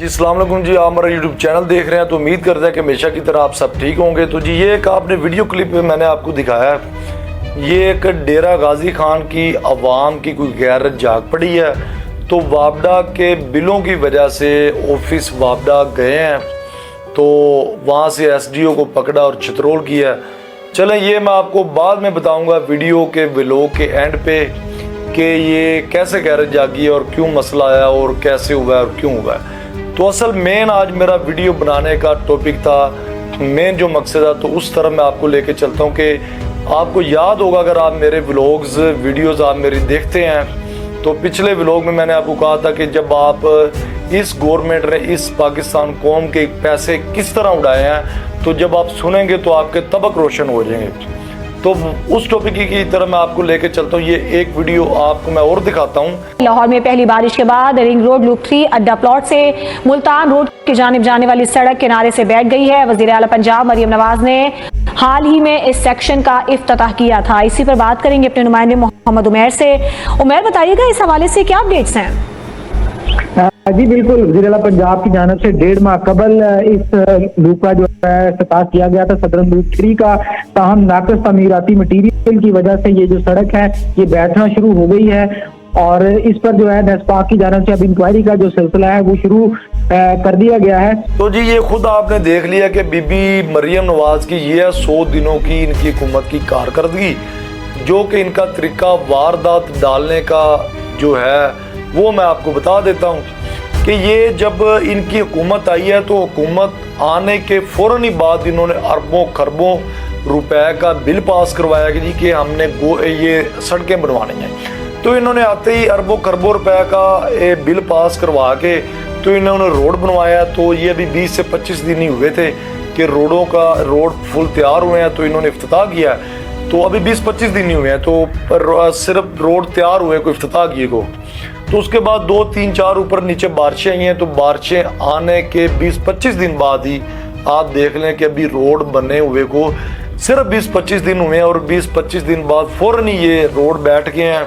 अस्सलाम वालेकुम जी, आप हमारा यूट्यूब चैनल देख रहे हैं तो उम्मीद करते हैं कि हमेशा की तरह आप सब ठीक होंगे। तो जी ये एक आपने वीडियो क्लिप में मैंने आपको दिखाया है, ये एक डेरा गाजी खान की आवाम की कोई गैरत जाग पड़ी है। तो वापडा के बिलों की वजह से ऑफिस वापडा गए हैं, तो वहाँ से एसडीओ को पकड़ा और चित्रोल किया। चलें ये मैं आपको बाद में बताऊँगा वीडियो के व्लॉग के एंड पे कि ये कैसे गैरत जागी और क्यों मसला आया और कैसे हुआ और क्यों हुआ। तो असल मेन आज मेरा वीडियो बनाने का टॉपिक था, मेन जो मकसद है तो उस तरफ मैं आपको लेके चलता हूँ कि आपको याद होगा, अगर आप मेरे व्लॉग्स वीडियोस आप मेरी देखते हैं तो पिछले व्लॉग में मैंने आपको कहा था कि जब आप इस गवर्नमेंट ने इस पाकिस्तान कौम के पैसे किस तरह उड़ाए हैं, तो जब आप सुनेंगे तो आपके तबक रोशन हो जाएंगे। तो उस टॉपिक की तरह मैं आपको लेके चलता हूँ। ये एक वीडियो आपको मैं और दिखाता हूँ। लाहौर में पहली बारिश के बाद रिंग रोड लूप 3 अड्डा प्लॉट से मुल्तान रोड की जानिब जाने वाली सड़क किनारे से बैठ गई है। वज़ीर आला पंजाब मरियम नवाज ने हाल ही में इस सेक्शन का इफ्तिताह किया था। इसी पर बात करेंगे अपने नुमाइंदे मोहम्मद उमैर से। उमैर, बताइएगा इस हवाले से क्या अपडेट्स हैं? जी बिल्कुल, वज़ीर आला पंजाब की जानिब से 1.5 माह कबल इस लूप का जो है इफ्तिताह किया गया था, सदरन लूप 3 का। ताहम नाक़िस तमीराती मटीरियल की वजह से ये जो सड़क है ये बैठना शुरू हो गई है और इस पर जो है नेस्पाक की जानिब से अब इंक्वायरी का जो सिलसिला है वो शुरू कर दिया गया है। तो जी ये खुद आपने देख लिया कि बीबी मरियम नवाज की ये 100 दिनों की इनकी हुकूमत की कारकर्दगी, जो कि इनका तरीका वारदात डालने का जो है वो मैं आपको बता देता हूँ कि ये जब इनकी हुकूमत आई है तो हुकूमत आने के फ़ौरन ही बाद इन्होंने अरबों खरबों रुपए का बिल पास करवाया कि जी कि हमने ये सड़कें बनवानी हैं। तो इन्होंने आते ही अरबों खरबों रुपए का बिल पास करवा के तो इन्होंने रोड बनवाया। तो ये अभी 20 से 25 दिन ही हुए थे कि रोड फुल तैयार हुए हैं, तो इन्होंने इफ्तिताह किया। तो अभी 20-25 दिन ही हुए हैं, तो सिर्फ रोड तैयार हुए को इफ्तिताह किए को। तो उसके बाद 2-3-4 ऊपर नीचे बारिशें आई हैं। तो बारिशें आने के 20-25 दिन बाद ही आप देख लें कि अभी रोड बने हुए को सिर्फ 20-25 दिन हुए हैं और 20-25 दिन बाद फ़ौरन ही ये रोड बैठ गए हैं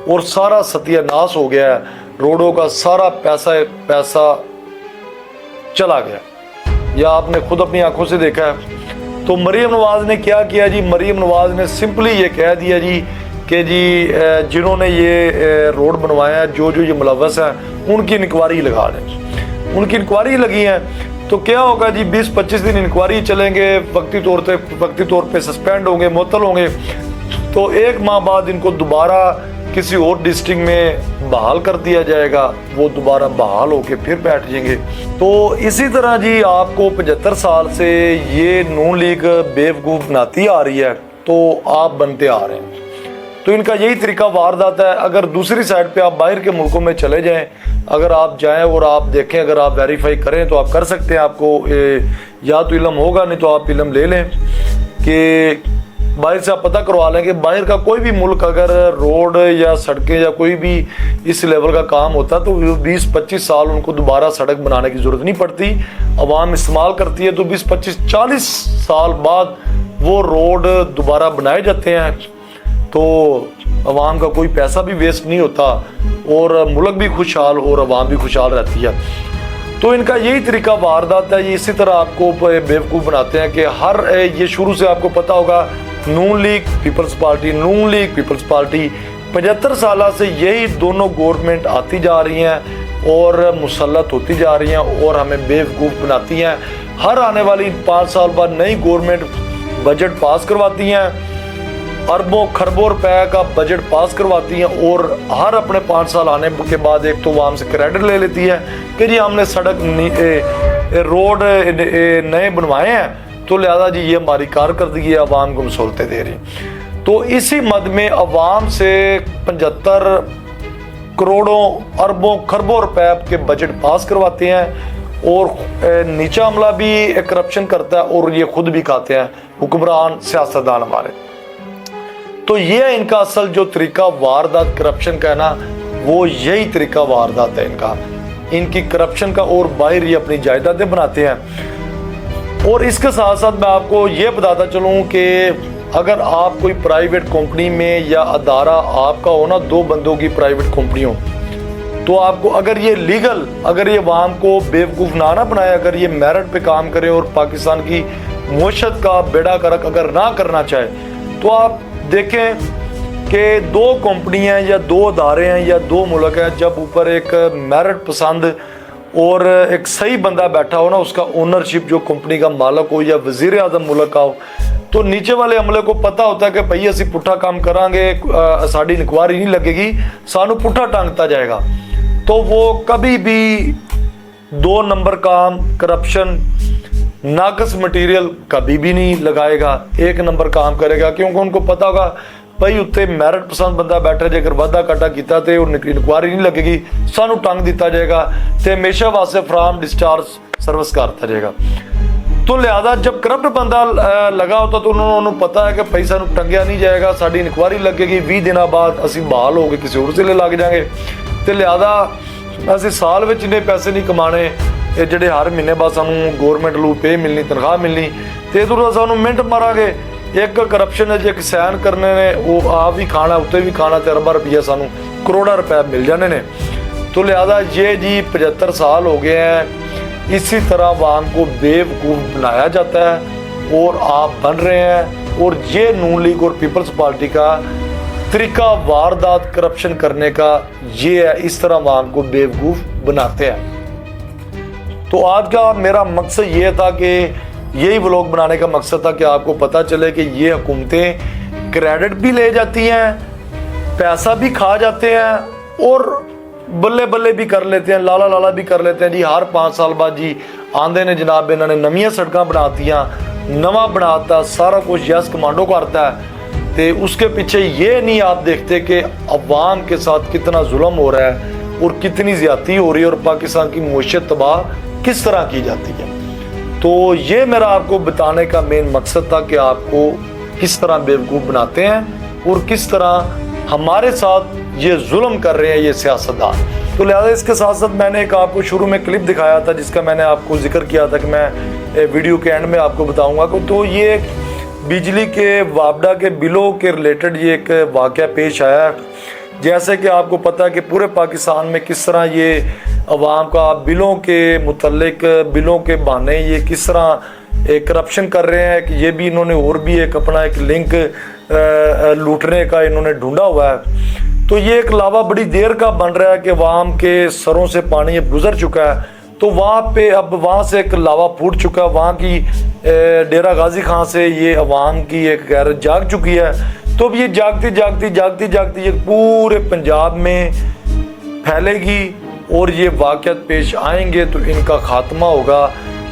और सारा सत्यानाश हो गया है। रोडों का सारा पैसा चला गया, या आपने खुद अपनी आंखों से देखा है। तो मरियम नवाज ने क्या किया जी? मरियम नवाज ने सिंपली ये कह दिया जी कि जी जिन्होंने ये रोड बनवाया, जो ये मुलव्वस हैं उनकी इंक्वायरी लगा दें। उनकी इंक्वायरी लगी है तो क्या होगा जी? 20-25 दिन इंक्वायरी चलेंगे, वक्ती तौर पे सस्पेंड होंगे, मुअत्तल होंगे। तो 1 माह बाद इनको दोबारा किसी और डिस्ट्रिक्ट में बहाल कर दिया जाएगा, वो दोबारा बहाल होके फिर बैठ जाएंगे। तो इसी तरह जी आपको 75 साल से ये नून लीग बेवकूफ़ बनाती आ रही है, तो आप बनते आ रहे हैं। तो इनका यही तरीका वारदात है। अगर दूसरी साइड पे आप बाहर के मुल्कों में चले जाएं, अगर आप जाएं और आप देखें, अगर आप वेरीफाई करें तो आप कर सकते हैं। आपको या तो इल्म होगा, नहीं तो आप इल्म ले लें कि बाहर से आप पता करवा लें कि बाहर का कोई भी मुल्क अगर रोड या सड़कें या कोई भी इस लेवल का काम होता तो 20-25 साल उनको दोबारा सड़क बनाने की ज़रूरत नहीं पड़ती, आवाम इस्तेमाल करती है। तो 20-25-40 साल बाद वो रोड दोबारा बनाए जाते हैं, तो आवाम का कोई पैसा भी वेस्ट नहीं होता और मुल्क भी खुशहाल और आवाम भी खुशहाल रहती है। तो इनका यही तरीका वारदात है। ये इसी तरह आपको बेवकूफ़ बनाते हैं कि हर ये शुरू से आपको पता होगा नून लीग पीपल्स पार्टी, नून लीग पीपल्स पार्टी 75 साल से यही दोनों गवर्नमेंट आती जा रही हैं और मुसल्लत होती जा रही हैं और हमें बेवकूफ़ बनाती हैं। हर आने वाली 5 साल बाद नई गवर्नमेंट बजट पास करवाती हैं, अरबों खरबों रुपए का बजट पास करवाती हैं और हर अपने 5 साल आने के बाद एक तो वो हमसे क्रेडिट ले लेती है कि जी हमने सड़क रोड नए बनवाए हैं, तो लिहाजा जी ये हमारी कारकर्दगी आवाम को सहूलतें दे रही। तो इसी मद में आवाम से 75 करोड़ों अरबों खरबों रुपए के बजट पास करवाते हैं और नीचा अमला भी करप्शन करता है और ये खुद भी खाते हैं हुक्मरान सियासतदान हमारे। तो ये इनका असल जो तरीका वारदात करप्शन का है ना, वो यही तरीका वारदात है इनका, इनकी करप्शन का। और बाहर ये अपनी जायदादें बनाते हैं। اور اس کے ساتھ ساتھ میں آپ کو یہ بتاتا چلوں کہ اگر آپ کوئی پرائیویٹ کمپنی میں یا ادارہ آپ کا ہو نا، 2 بندوں کی پرائیویٹ کمپنی ہو، تو آپ کو اگر یہ لیگل، اگر یہ عوام کو بیوقوف نہ بنائے، اگر یہ میرٹ پہ کام کرے اور پاکستان کی معیشت کا بیڑا کرک اگر نہ کرنا چاہے، تو آپ دیکھیں کہ 2 کمپنیاں یا 2 ادارے ہیں یا 2 ملک ہیں، جب اوپر ایک میرٹ پسند اور ایک صحیح بندہ بیٹھا ہو نا، اس کا اونرشپ جو کمپنی کا مالک ہو یا وزیر اعظم ملک کا ہو، تو نیچے والے عملے کو پتہ ہوتا ہے کہ بھائی اسی پٹھا کام کریں گے، ساڑی انکوائری نہیں لگے گی، سانو پٹھا ٹانگتا جائے گا، تو وہ کبھی بھی 2 نمبر کام، کرپشن، ناقص مٹیریل کبھی بھی نہیں لگائے گا، 1 نمبر کام کرے گا، کیونکہ ان کو پتہ ہوگا بھائی اتنے میرٹ پسند بندہ بیٹھا جے، اگر وعدہ کاٹا کیتا تے اور انکوائری نہیں لگے گی، سانو ٹانگ دیتا جائے گا تے ہمیشہ واسطے فرام ڈسچارج سروس کرتا جائے گا۔ تو لہذا جب کرپٹ بندہ لگا ہوتا تو انہوں نے پتا ہے کہ پیسہ نو ٹنگیا نہیں جائے گا، ساری انکوائری لگے گی، 20 دنوں بعد اسی بحال ہو کے کسی اور ضلع لگ جائیں گے، تو لہذا اسی سال وچ انہیں پیسے نہیں کمانے، یہ جڑے ہر مہینے بعد سانو گورنمنٹ لو پے ملنی، تنخواہ ملنی، تو ادھر سانو منٹ مارا گے، ایک کرپشن ہے جی، ایک سین کرنے نے، وہ آپ بھی کھانا اتنے بھی کھانا، تے ارباں روپیہ سانو کروڑا روپیہ مل جانے نے۔ تو لہذا یہ جی 75 سال ہو گئے ہیں، اسی طرح عوام کو بیوقوف بنایا جاتا ہے اور آپ بن رہے ہیں، اور یہ نون لیگ اور پیپلز پارٹی کا طریقہ واردات کرپشن کرنے کا یہ ہے، اس طرح عوام کو بیوقوف بناتے ہیں۔ تو آج کا میرا مقصد یہ تھا کہ یہی ولاگ بنانے کا مقصد تھا کہ آپ کو پتہ چلے کہ یہ حکومتیں کریڈٹ بھی لے جاتی ہیں، پیسہ بھی کھا جاتے ہیں، اور بلے بلے بھی کر لیتے ہیں، لالا لالا بھی کر لیتے ہیں جی، ہر 5 سال بعد جی آندے نے جناب انہوں نے نویاں سڑکاں بناتیاں، نواں بناتا، سارا کچھ یس کمانڈو کرتا ہے، تے اس کے پیچھے یہ نہیں آپ دیکھتے کہ عوام کے ساتھ کتنا ظلم ہو رہا ہے اور کتنی زیادتی ہو رہی ہے، اور پاکستان کی معیشت تباہ کس طرح کی جاتی ہے۔ تو یہ میرا آپ کو بتانے کا مین مقصد تھا کہ آپ کو کس طرح بیوقوف بناتے ہیں اور کس طرح ہمارے ساتھ یہ ظلم کر رہے ہیں یہ سیاستدان۔ تو لہذا اس کے ساتھ ساتھ میں نے ایک آپ کو شروع میں کلپ دکھایا تھا جس کا میں نے آپ کو ذکر کیا تھا کہ میں ویڈیو کے اینڈ میں آپ کو بتاؤں گا، تو یہ بجلی کے وابڈا کے بلوں کے ریلیٹڈ یہ ایک واقعہ پیش آیا ہے۔ جیسے کہ آپ کو پتہ ہے کہ پورے پاکستان میں کس طرح یہ عوام کا بلوں کے متعلق، بلوں کے بہانے یہ کس طرح کرپشن کر رہے ہیں، کہ یہ بھی انہوں نے اور بھی ایک اپنا ایک لنک لوٹنے کا انہوں نے ڈھونڈا ہوا ہے۔ تو یہ ایک لاوا بڑی دیر کا بن رہا ہے کہ عوام کے سروں سے پانی اب گزر چکا ہے، تو وہاں پہ اب وہاں سے ایک لاوا پھوٹ چکا ہے، وہاں کی ڈیرہ غازی خان سے یہ عوام کی ایک غیرت جاگ چکی ہے۔ تو اب یہ جاگتی یہ پورے پنجاب میں پھیلے گی اور یہ واقعات پیش آئیں گے تو ان کا خاتمہ ہوگا۔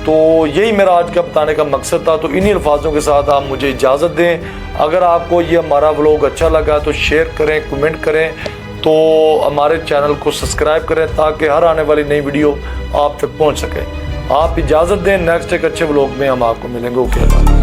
تو یہی میرا آج کا بتانے کا مقصد تھا۔ تو انہی الفاظوں کے ساتھ آپ مجھے اجازت دیں۔ اگر آپ کو یہ ہمارا ولاگ اچھا لگا تو شیئر کریں، کمنٹ کریں، تو ہمارے چینل کو سبسکرائب کریں تاکہ ہر آنے والی نئی ویڈیو آپ تک پہنچ سکے۔ آپ اجازت دیں، نیکسٹ ایک اچھے ولاگ میں ہم آپ کو ملیں گے۔ اوکے۔